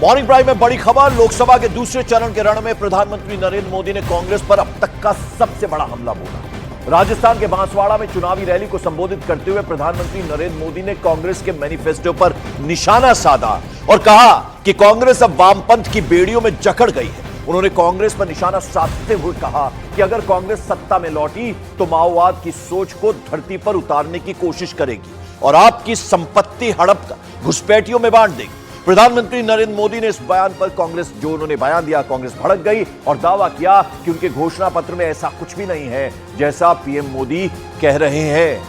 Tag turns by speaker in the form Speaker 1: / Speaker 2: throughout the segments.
Speaker 1: Morning prime में बड़ी खबर। लोकसभा के दूसरे चरण के रण में प्रधानमंत्री नरेंद्र मोदी ने कांग्रेस पर अब तक का सबसे बड़ा हमला बोला। राजस्थान के बांसवाड़ा में चुनावी रैली को संबोधित करते हुए प्रधानमंत्री नरेंद्र मोदी ने कांग्रेस के मैनिफेस्टो पर निशाना साधा और कहा कि कांग्रेस अब वामपंथ की बेड़ियों में जकड़ गई है। उन्होंने कांग्रेस पर निशाना साधते हुए कहा कि अगर कांग्रेस सत्ता में लौटी तो माओवाद की सोच को धरती पर उतारने की कोशिश करेगी और आपकी संपत्ति हड़प कर घुसपैठियों में बांट देगी। प्रधानमंत्री नरेंद्र मोदी ने इस बयान पर कांग्रेस जो उन्होंने बयान दिया, कांग्रेस भड़क गई और दावा किया कि उनके घोषणा पत्र में ऐसा कुछ भी नहीं है जैसा पीएम मोदी कह रहे हैं।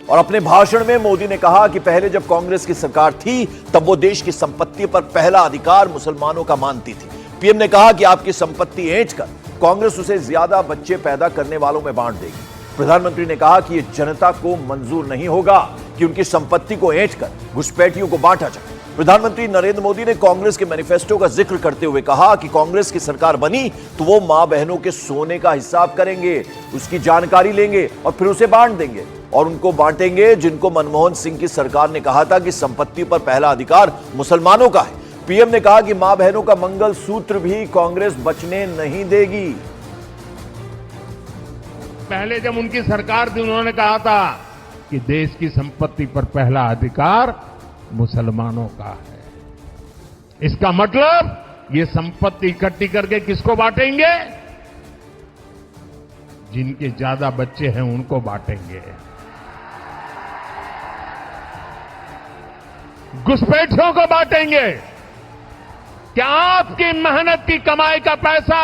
Speaker 1: और अपने भाषण में मोदी ने कहा कि पहले जब कांग्रेस की सरकार थी तब वो देश की संपत्ति पर पहला अधिकार मुसलमानों का मानती थी। पीएम ने कहा कि आपकी संपत्ति ऐंठ कर कांग्रेस उसे ज्यादा बच्चे पैदा करने वालों में बांट देगी। प्रधानमंत्री ने कहा कि यह जनता को मंजूर नहीं होगा कि उनकी संपत्ति को ऐंठ कर घुसपैठियों को बांटा जाए। प्रधानमंत्री नरेंद्र मोदी ने कांग्रेस के मैनिफेस्टो का जिक्र करते हुए कहा कि कांग्रेस की सरकार बनी तो वो मां बहनों के सोने का हिसाब करेंगे, उसकी जानकारी लेंगे और फिर उसे बांट देंगे और उनको बांटेंगे जिनको मनमोहन सिंह की सरकार ने कहा था कि संपत्ति पर पहला अधिकार मुसलमानों का है। पीएम ने कहा कि मां बहनों का मंगल सूत्र भी कांग्रेस बचने नहीं देगी।
Speaker 2: पहले जब उनकी सरकार थी उन्होंने कहा था कि देश की संपत्ति पर पहला अधिकार मुसलमानों का है। इसका मतलब ये संपत्ति इकट्ठी करके किसको बांटेंगे? जिनके ज्यादा बच्चे हैं उनको बांटेंगे। घुसपैठियों को बांटेंगे। क्या आपकी मेहनत की कमाई का पैसा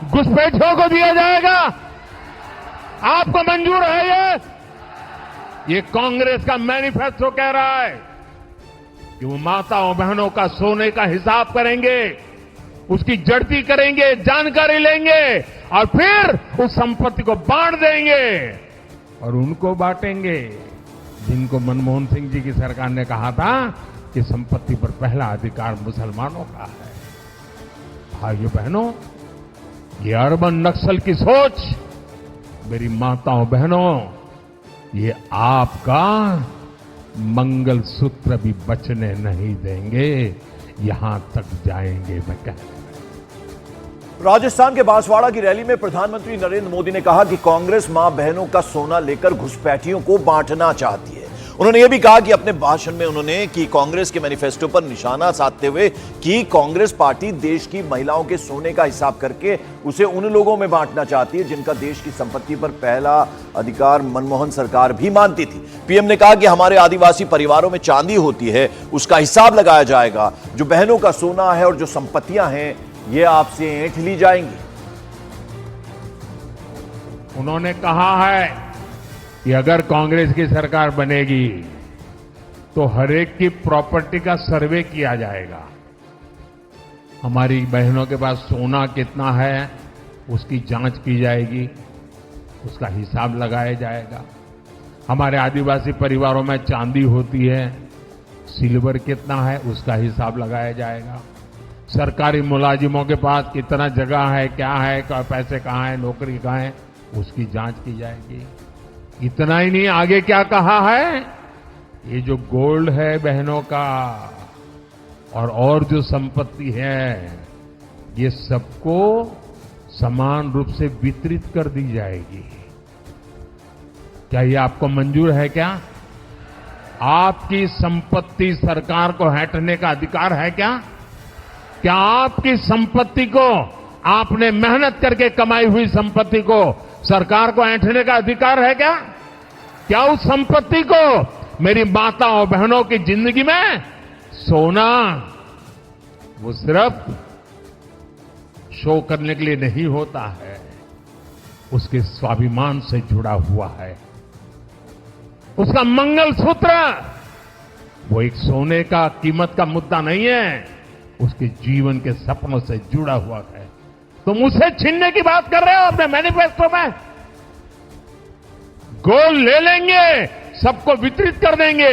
Speaker 2: घुसपैठियों को दिया जाएगा? आपको मंजूर है? ये कांग्रेस का मैनिफेस्टो कह रहा है कि वो माताओं बहनों का सोने का हिसाब करेंगे, उसकी जड़ती करेंगे, जानकारी लेंगे और फिर उस संपत्ति को बांट देंगे और उनको बांटेंगे जिनको मनमोहन सिंह जी की सरकार ने कहा था कि संपत्ति पर पहला अधिकार मुसलमानों का है। भाइयों बहनों, ये अर्बन नक्सल की सोच, मेरी माताओं बहनों, ये आपका मंगल सूत्र भी बचने नहीं देंगे, यहां तक जाएंगे मैं कह रहा हूं।
Speaker 1: राजस्थान के बांसवाड़ा की रैली में प्रधानमंत्री नरेंद्र मोदी ने कहा कि कांग्रेस मां बहनों का सोना लेकर घुसपैठियों को बांटना चाहती है। उन्होंने यह भी कहा कि अपने भाषण में उन्होंने कि कांग्रेस के मैनिफेस्टो पर निशाना साधते हुए कि कांग्रेस पार्टी देश की महिलाओं के सोने का हिसाब करके उसे उन लोगों में बांटना चाहती है जिनका देश की संपत्ति पर पहला अधिकार मनमोहन सरकार भी मानती थी। पीएम ने कहा कि हमारे आदिवासी परिवारों में चांदी होती है, उसका हिसाब लगाया जाएगा। जो बहनों का सोना है और जो संपत्तियां हैं ये आपसे ऐंठ ली जाएंगी।
Speaker 2: उन्होंने कहा है कि अगर कांग्रेस की सरकार बनेगी तो हर एक की प्रॉपर्टी का सर्वे किया जाएगा। हमारी बहनों के पास सोना कितना है उसकी जांच की जाएगी, उसका हिसाब लगाया जाएगा। हमारे आदिवासी परिवारों में चांदी होती है, सिल्वर कितना है उसका हिसाब लगाया जाएगा। सरकारी मुलाजिमों के पास कितना जगह है, क्या है, पैसे कहाँ है, नौकरी कहाँ है, उसकी जांच की जाएगी। इतना ही नहीं, आगे क्या कहा है, ये जो गोल्ड है बहनों का और जो संपत्ति है ये सबको समान रूप से वितरित कर दी जाएगी। क्या ये आपको मंजूर है? क्या आपकी संपत्ति सरकार को हटने का अधिकार है? क्या आपकी संपत्ति को, आपने मेहनत करके कमाई हुई संपत्ति को सरकार को ऐंठने का अधिकार है? क्या उस संपत्ति को मेरी माताओं बहनों की जिंदगी में सोना वो सिर्फ शो करने के लिए नहीं होता है, उसके स्वाभिमान से जुड़ा हुआ है। उसका मंगल सूत्र वो एक सोने का कीमत का मुद्दा नहीं है, उसके जीवन के सपनों से जुड़ा हुआ है। तुम उसे छीनने की बात कर रहे हो अपने मैनिफेस्टो में। गोल्ड ले लेंगे, सबको वितरित कर देंगे।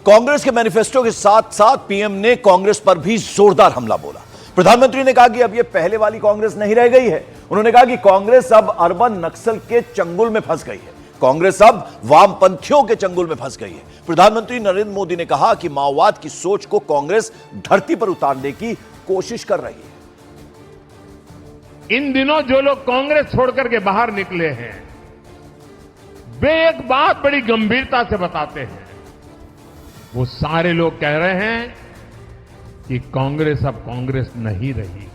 Speaker 1: कांग्रेस के मैनिफेस्टो के साथ साथ पीएम ने कांग्रेस पर भी जोरदार हमला बोला। प्रधानमंत्री ने कहा कि अब यह पहले वाली कांग्रेस नहीं रह गई है। उन्होंने कहा कि कांग्रेस अब अर्बन नक्सल के चंगुल में फंस गई है। कांग्रेस अब वामपंथियों के चंगुल में फंस गई है। प्रधानमंत्री नरेंद्र मोदी ने कहा कि माओवाद की सोच को कांग्रेस धरती पर उतारने की कोशिश कर रही है।
Speaker 2: इन दिनों जो लोग कांग्रेस छोड़कर के बाहर निकले हैं, वे एक बात बड़ी गंभीरता से बताते हैं। वो सारे लोग कह रहे हैं कि कांग्रेस अब कांग्रेस नहीं रही है।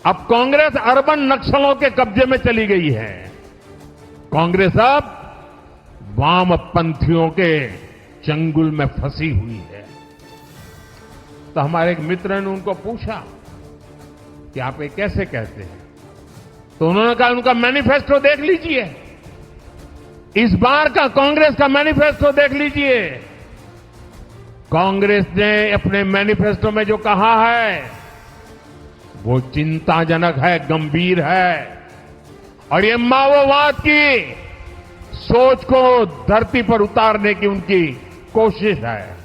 Speaker 2: अब कांग्रेस अर्बन नक्सलों के कब्जे में चली गई है। कांग्रेस अब वामपंथियों के चंगुल में फंसी हुई है। तो हमारे एक मित्र ने उनको पूछा कि आप ये कैसे कहते हैं? तो उन्होंने कहा उनका मैनिफेस्टो देख लीजिए, इस बार का कांग्रेस का मैनिफेस्टो देख लीजिए। कांग्रेस ने अपने मैनिफेस्टो में जो कहा है वो चिंताजनक है, गंभीर है, और ये माओवाद की सोच को धरती पर उतारने की उनकी कोशिश है।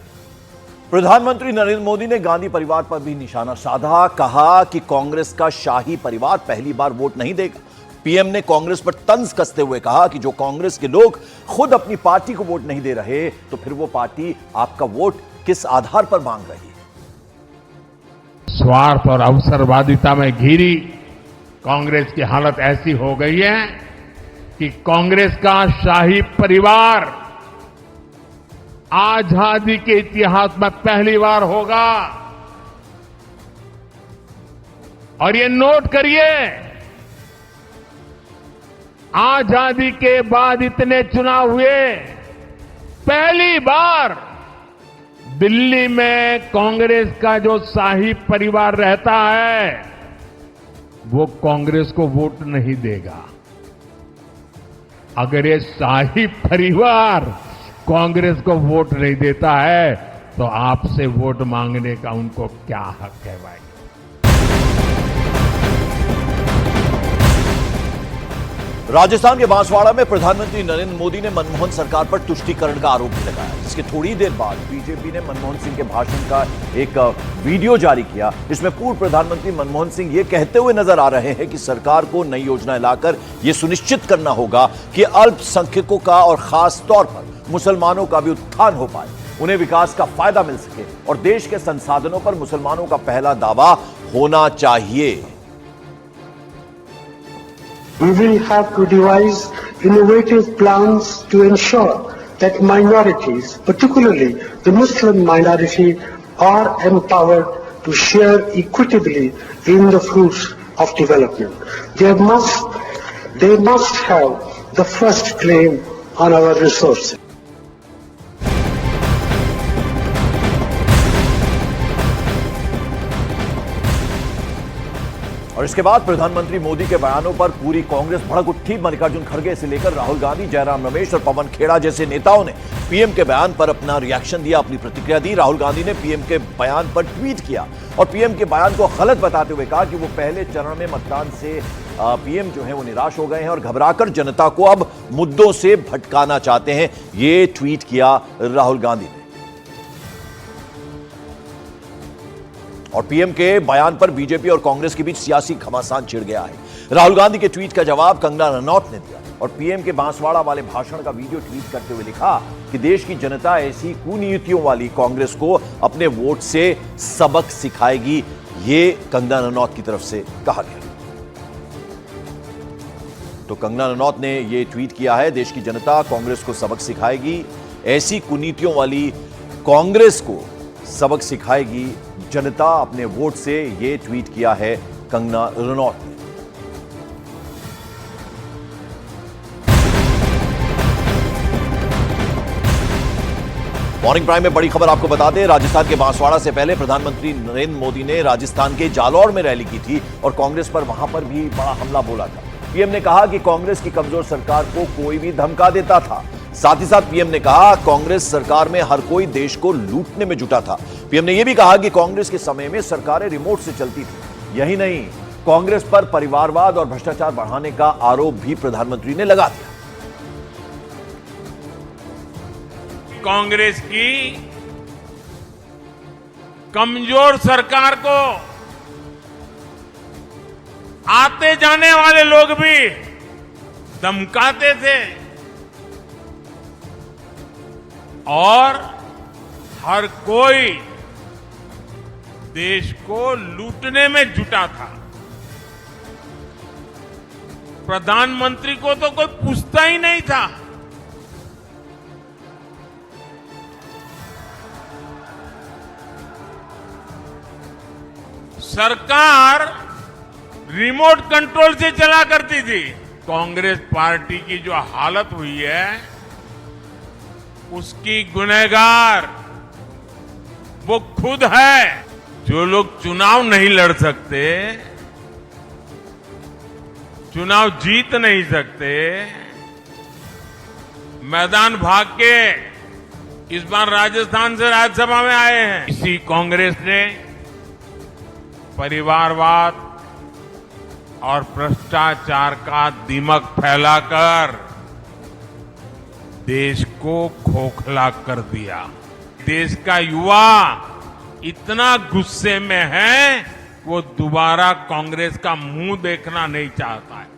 Speaker 1: प्रधानमंत्री नरेंद्र मोदी ने गांधी परिवार पर भी निशाना साधा। कहा कि कांग्रेस का शाही परिवार पहली बार वोट नहीं देगा। पीएम ने कांग्रेस पर तंज कसते हुए कहा कि जो कांग्रेस के लोग खुद अपनी पार्टी को वोट नहीं दे रहे, तो फिर वो पार्टी आपका वोट किस आधार पर मांग रही है?
Speaker 2: स्वार्थ और अवसरवादिता में घिरी कांग्रेस की हालत ऐसी हो गई है कि कांग्रेस का शाही परिवार आजादी के इतिहास में पहली बार होगा। और ये नोट करिए, आजादी के बाद इतने चुनाव हुए, पहली बार दिल्ली में कांग्रेस का जो शाही परिवार रहता है वो कांग्रेस को वोट नहीं देगा। अगर ये शाही परिवार कांग्रेस को वोट नहीं देता है तो आपसे वोट मांगने का उनको क्या हक है भाई?
Speaker 1: राजस्थान के बांसवाड़ा में प्रधानमंत्री नरेंद्र मोदी ने मनमोहन सरकार पर तुष्टीकरण का आरोप भी लगाया, जिसके थोड़ी देर बाद बीजेपी ने मनमोहन सिंह के भाषण का एक वीडियो जारी किया। इसमें पूर्व प्रधानमंत्री मनमोहन सिंह ये कहते हुए नजर आ रहे हैं कि सरकार को नई योजनाएं लाकर यह सुनिश्चित करना होगा कि अल्पसंख्यकों का और खास तौर पर मुसलमानों का भी उत्थान हो पाए, उन्हें विकास का फायदा मिल सके और देश के संसाधनों पर मुसलमानों का पहला दावा होना चाहिए।
Speaker 3: We will have to devise innovative plans to ensure that minorities, particularly the Muslim minority, are empowered to share equitably in the fruits of development. They must have the first claim on our resources.
Speaker 1: और इसके बाद प्रधानमंत्री मोदी के बयानों पर पूरी कांग्रेस भड़क उठी। मल्लिकार्जुन खड़गे से लेकर राहुल गांधी, जयराम रमेश और पवन खेड़ा जैसे नेताओं ने पीएम के बयान पर अपना रिएक्शन दिया, अपनी प्रतिक्रिया दी। राहुल गांधी ने पीएम के बयान पर ट्वीट किया और पीएम के बयान को गलत बताते हुए कहा कि वो पहले चरण में मतदान से पीएम जो है वो निराश हो गए हैं और घबराकर जनता को अब मुद्दों से भटकाना चाहते हैं। ये ट्वीट किया राहुल गांधी ने। और पीएम के बयान पर बीजेपी और कांग्रेस के बीच सियासी घमासान छिड़ गया है। राहुल गांधी के ट्वीट का जवाब कंगना रनौत ने दिया और पीएम के बांसवाड़ा वाले भाषण का वीडियो ट्वीट करते हुए लिखा कि देश की जनता ऐसी कुनीतियों वाली कांग्रेस को अपने वोट से सबक सिखाएगी। ये कंगना रनौत की तरफ से कहा गया। तो कंगना रनौत ने यह ट्वीट किया है, देश की जनता कांग्रेस को सबक सिखाएगी, ऐसी कुनीतियों वाली कांग्रेस को सबक सिखाएगी जनता अपने वोट से। यह ट्वीट किया है कंगना रनौत ने। मॉर्निंग प्राइम में बड़ी खबर आपको बता दें, राजस्थान के बांसवाड़ा से पहले प्रधानमंत्री नरेंद्र मोदी ने राजस्थान के जालौर में रैली की थी और कांग्रेस पर वहां पर भी बड़ा हमला बोला था। पीएम ने कहा कि कांग्रेस की कमजोर सरकार को कोई भी धमका देता था। साथ ही साथ पीएम ने कहा कांग्रेस सरकार में हर कोई देश को लूटने में जुटा था। पीएम ने यह भी कहा कि कांग्रेस के समय में सरकारें रिमोट से चलती थी। यही नहीं, कांग्रेस पर परिवारवाद और भ्रष्टाचार बढ़ाने का आरोप भी प्रधानमंत्री ने लगा दिया।
Speaker 4: कांग्रेस की कमजोर सरकार को आते जाने वाले लोग भी धमकाते थे और हर कोई देश को लूटने में जुटा था। प्रधानमंत्री को तो कोई पूछता ही नहीं था। सरकार रिमोट कंट्रोल से चला करती थी। कांग्रेस पार्टी की जो हालत हुई है उसकी गुनहगार वो खुद है। जो लोग चुनाव नहीं लड़ सकते, चुनाव जीत नहीं सकते, मैदान भाग के इस बार राजस्थान से राज्यसभा में आए हैं। इसी कांग्रेस ने परिवारवाद और भ्रष्टाचार का दीमक फैलाकर देश को खोखला कर दिया। देश का युवा इतना गुस्से में है वो दोबारा कांग्रेस का मुंह देखना नहीं चाहता है।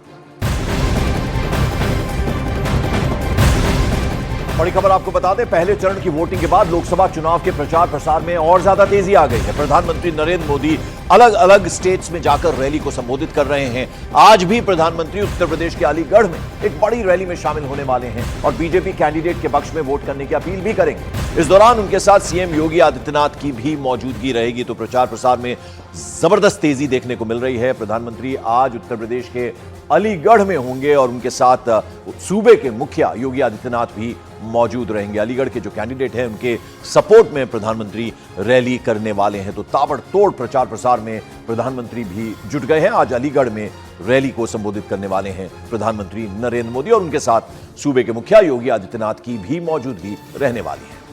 Speaker 1: बड़ी खबर आपको बता दें, पहले चरण की वोटिंग के बाद लोकसभा चुनाव के प्रचार प्रसार में और ज्यादा तेजी आ गई है। प्रधानमंत्री नरेंद्र मोदी अलग अलग स्टेट्स में जाकर रैली को संबोधित कर रहे हैं। आज भी प्रधानमंत्री उत्तर प्रदेश के अलीगढ़ में एक बड़ी रैली में शामिल होने वाले हैं और बीजेपी कैंडिडेट के पक्ष में वोट करने की अपील भी करेंगे। इस दौरान उनके साथ सीएम योगी आदित्यनाथ की भी मौजूदगी रहेगी। तो प्रचार प्रसार में जबरदस्त तेजी देखने को मिल रही है। प्रधानमंत्री आज उत्तर प्रदेश के अलीगढ़ में होंगे और उनके साथ सूबे के मुखिया योगी आदित्यनाथ भी मौजूद रहेंगे। अलीगढ़ के जो कैंडिडेट हैं उनके सपोर्ट में प्रधानमंत्री रैली करने वाले हैं। तो ताबड़तोड़ प्रचार प्रसार में प्रधानमंत्री भी जुट गए हैं। आज अलीगढ़ में रैली को संबोधित करने वाले हैं प्रधानमंत्री नरेंद्र मोदी और उनके साथ सूबे के मुखिया योगी आदित्यनाथ की भी मौजूदगी रहने वाली है।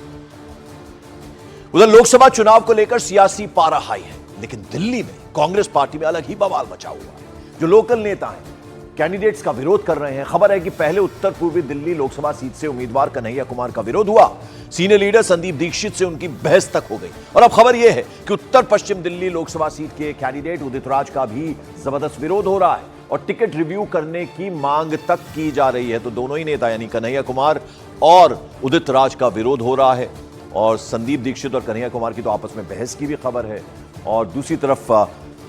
Speaker 1: उधर लोकसभा चुनाव को लेकर सियासी पारा हाई है, लेकिन दिल्ली में कांग्रेस पार्टी में अलग ही बवाल मचा हुआ है। जो लोकल नेता हैं कैंडिडेट्स का विरोध कर रहे हैं। खबर है कि पहले उत्तर पूर्वी दिल्ली लोकसभा सीट से उम्मीदवार कन्हैया कुमार का विरोध हुआ। सीनियर लीडर संदीप दीक्षित से उनकी बहस तक हो गई और अब खबर यह है कि उत्तर पश्चिम दिल्ली लोकसभा सीट के कैंडिडेट उदित राज का भी जबरदस्त विरोध हो रहा है और टिकट रिव्यू करने की मांग तक की जा रही है। तो दोनों ही नेता यानी कन्हैया कुमार और उदित राज का विरोध हो रहा है और संदीप दीक्षित और कन्हैया कुमार की तो आपस में बहस की भी खबर है। और दूसरी तरफ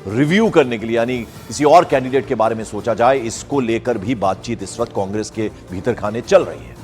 Speaker 1: रिव्यू करने के लिए यानी किसी और कैंडिडेट के बारे में सोचा जाए, इसको लेकर भी बातचीत इस वक्त कांग्रेस के भीतर खाने चल रही है।